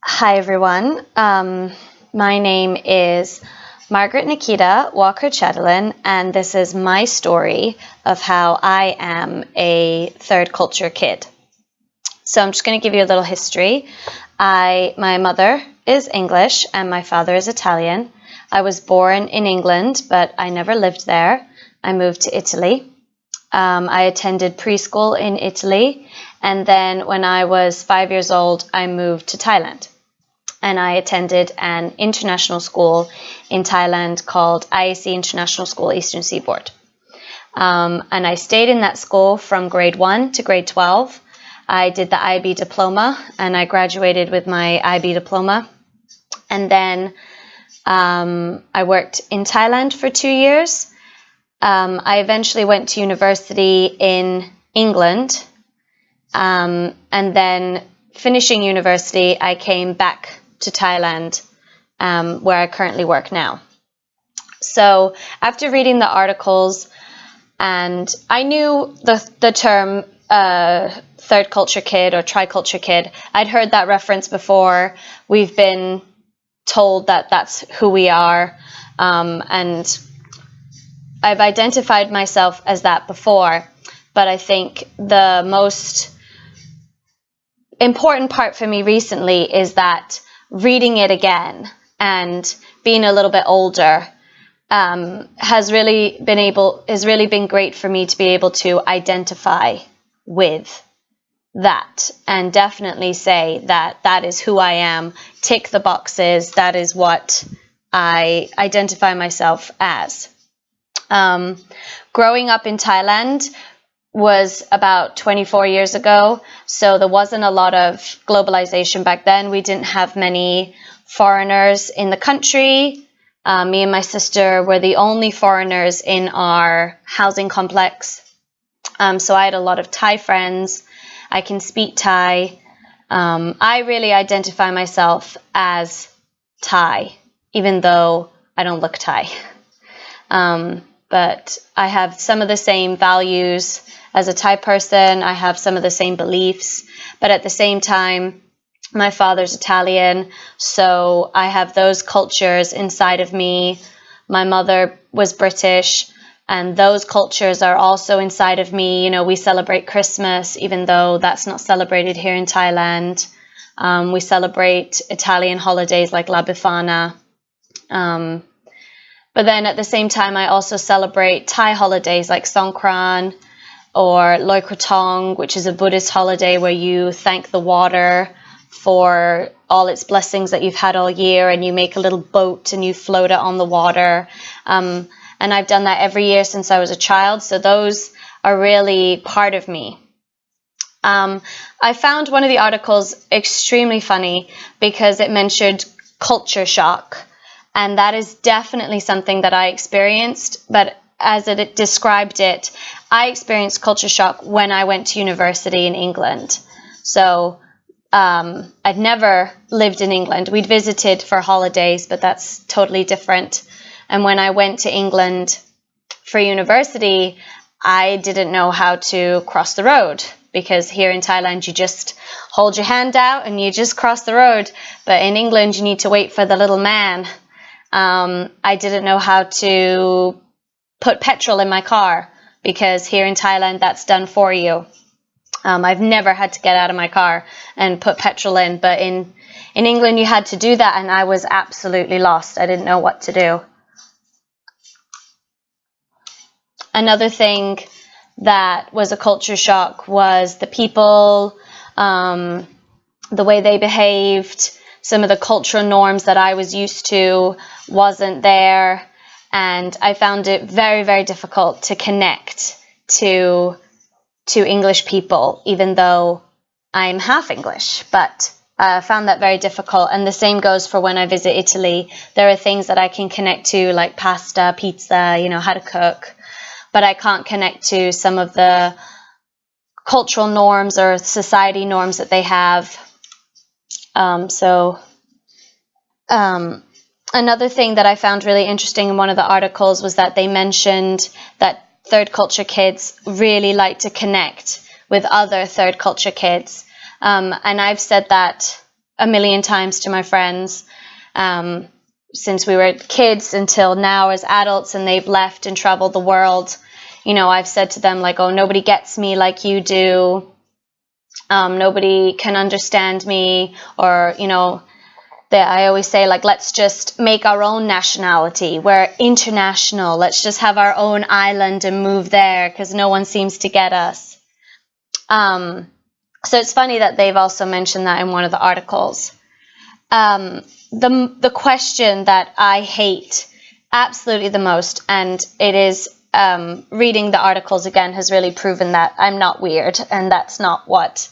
Hi, everyone. My name is Margaret Nikita Walker-Chettelin, and this is my story of how I am a third culture kid. So I'm just going to give you a little history. My mother is English and my father is Italian. I was born in England, but I never lived there. I moved to Italy. I attended preschool in Italy, and then when I was 5 years old, I moved to Thailand. And I attended an international school in Thailand called IAC International School Eastern Seaboard. And I stayed in that school from grade 1 to grade 12. I did the IB diploma, and I graduated with my IB diploma. And then I worked in Thailand for 2 years. I eventually went to university in England. And then finishing university, I came back to Thailand, where I currently work now. So after reading the articles, and I knew the term third culture kid or triculture kid. I'd heard that reference before. We've been told that that's who we are, and I've identified myself as that before. But I think the most important part for me recently is that reading it again and being a little bit older has really been great for me to be able to identify with that and definitely say that that is who I am, tick the boxes, that is what I identify myself as. Growing up in Thailand was about 24 years ago, so there wasn't a lot of globalization back then. We didn't have many foreigners in the country. Me and my sister were the only foreigners in our housing complex. So I had a lot of Thai friends. I can speak Thai. I really identify myself as Thai, even though I don't look Thai. But I have some of the same values as a Thai person. I have some of the same beliefs, but at the same time, my father's Italian, so I have those cultures inside of me. My mother was British, and those cultures are also inside of me. You know, we celebrate Christmas, even though that's not celebrated here in Thailand. We celebrate Italian holidays like La Befana. But then at the same time, I also celebrate Thai holidays like Songkran or Loi Krathong, which is a Buddhist holiday where you thank the water for all its blessings that you've had all year, and you make a little boat and you float it on the water. And I've done that every year since I was a child, so those are really part of me. I found one of the articles extremely funny because it mentioned culture shock. And that is definitely something that I experienced, but as it described it, I experienced culture shock when I went to university in England. So I'd never lived in England. We'd visited for holidays, but that's totally different. And when I went to England for university, I didn't know how to cross the road, because here in Thailand, you just hold your hand out and you just cross the road. But in England, you need to wait for the little man. I didn't know how to put petrol in my car, because here in Thailand, that's done for you. I've never had to get out of my car and put petrol in, but in England, you had to do that, and I was absolutely lost. I didn't know what to do. Another thing that was a culture shock was the people, the way they behaved. Some of the cultural norms that I was used to wasn't there, and I found it very, very difficult to connect to English people, even though I'm half English, but I found that very difficult. And the same goes for when I visit Italy. There are things that I can connect to, like pasta, pizza, you know, how to cook, but I can't connect to some of the cultural norms or society norms that they have. Another thing that I found really interesting in one of the articles was that they mentioned that third culture kids really like to connect with other third culture kids. And I've said that a million times to my friends since we were kids until now as adults, and they've left and traveled the world. You know, I've said to them, like, oh, nobody gets me like you do. Nobody can understand me. Or, you know, I always say, like, let's just make our own nationality. We're international. Let's just have our own island and move there because no one seems to get us. So it's funny that they've also mentioned that in one of the articles. The question that I hate absolutely the most, and it is reading the articles again has really proven that I'm not weird, and that's not what.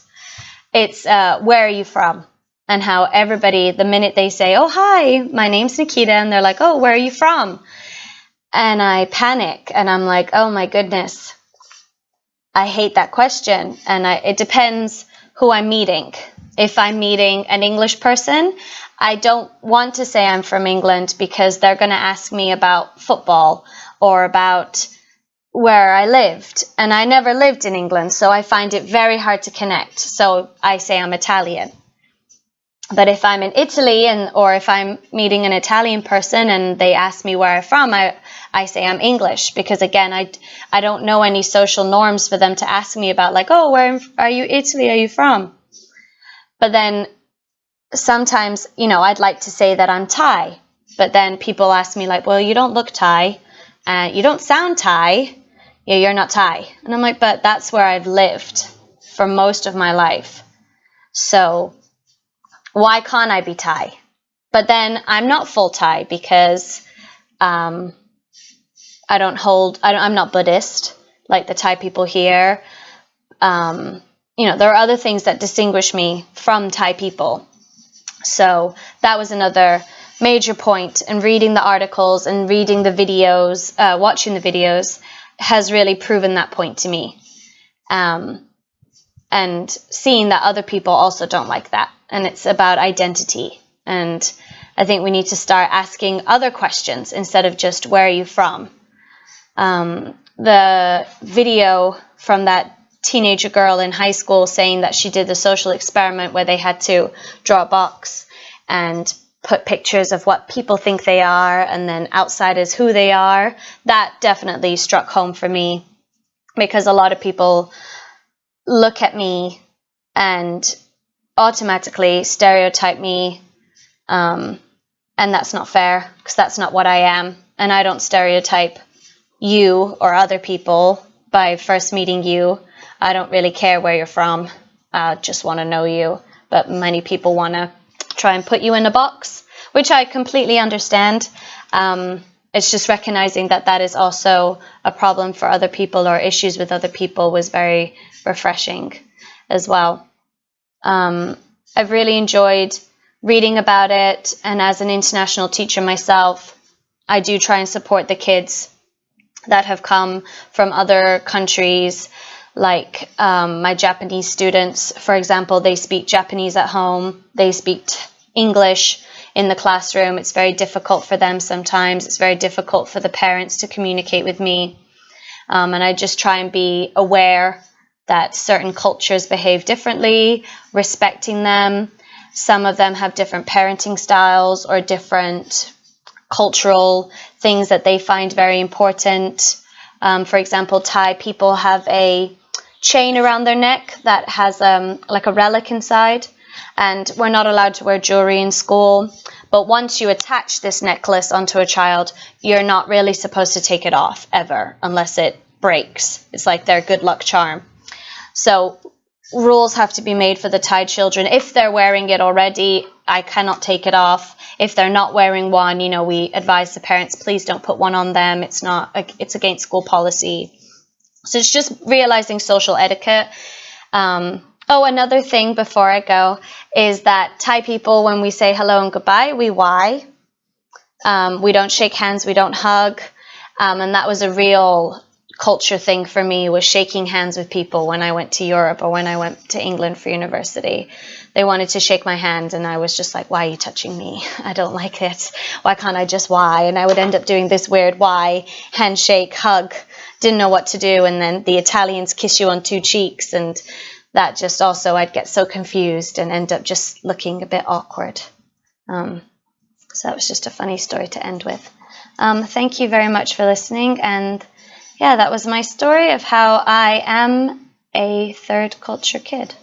It's where are you from? And how everybody, the minute they say, oh, hi, my name's Nikita, and they're like, oh, where are you from? And I panic, and I'm like, oh my goodness, I hate that question. And it depends who I'm meeting. If I'm meeting an English person, I don't want to say I'm from England because they're going to ask me about football or about where I lived. And I never lived in England, so I find it very hard to connect. So I say I'm Italian. But if I'm in Italy or if I'm meeting an Italian person and they ask me where I'm from, I say I'm English because, again, I don't know any social norms for them to ask me about, like, oh, where are you, Italy, are you from? But then sometimes, you know, I'd like to say that I'm Thai. But then people ask me, like, well, you don't look Thai. You don't sound Thai. Yeah, you're not Thai. And I'm like, but that's where I've lived for most of my life. So why can't I be Thai? But then I'm not full Thai because I'm not Buddhist like the Thai people here. You know, there are other things that distinguish me from Thai people. So that was another major point. And reading the articles and reading the videos, watching the videos has really proven that point to me. And seeing that other people also don't like that. And it's about identity. And I think we need to start asking other questions instead of just, where are you from? The video from that teenager girl in high school saying that she did the social experiment where they had to draw a box and put pictures of what people think they are, and then outside is who they are, that definitely struck home for me, because a lot of people look at me and automatically stereotype me, and that's not fair because that's not what I am. And I don't stereotype you or other people by first meeting you. I don't really care where you're from. I just want to know you. But many people want to try and put you in a box, which I completely understand. It's just recognizing that that is also a problem for other people, or issues with other people, was very refreshing as well. I've really enjoyed reading about it, and as an international teacher myself, I do try and support the kids that have come from other countries. Like my Japanese students, for example, they speak Japanese at home, they speak English in the classroom. It's very difficult for them sometimes. It's very difficult for the parents to communicate with me. And I just try and be aware that certain cultures behave differently, respecting them. Some of them have different parenting styles or different cultural things that they find very important. For example, Thai people have a chain around their neck that has like a relic inside, and we're not allowed to wear jewelry in school. But once you attach this necklace onto a child, you're not really supposed to take it off ever unless it breaks. It's like their good luck charm. So rules have to be made for the Thai children. If they're wearing it already, I cannot take it off. If they're not wearing one, you know, we advise the parents, please don't put one on them. It's against school policy. So it's just realizing social etiquette. Another thing before I go is that Thai people, when we say hello and goodbye, we why. We don't shake hands, we don't hug. And that was a real culture thing for me, was shaking hands with people when I went to Europe or when I went to England for university. They wanted to shake my hand, and I was just like, why are you touching me? I don't like it. Why can't I just why? And I would end up doing this weird why, handshake, hug, didn't know what to do. And then the Italians kiss you on two cheeks, and that just also I'd get so confused and end up just looking a bit awkward. So that was just a funny story to end with. Thank you very much for listening, and yeah, that was my story of how I am a third culture kid.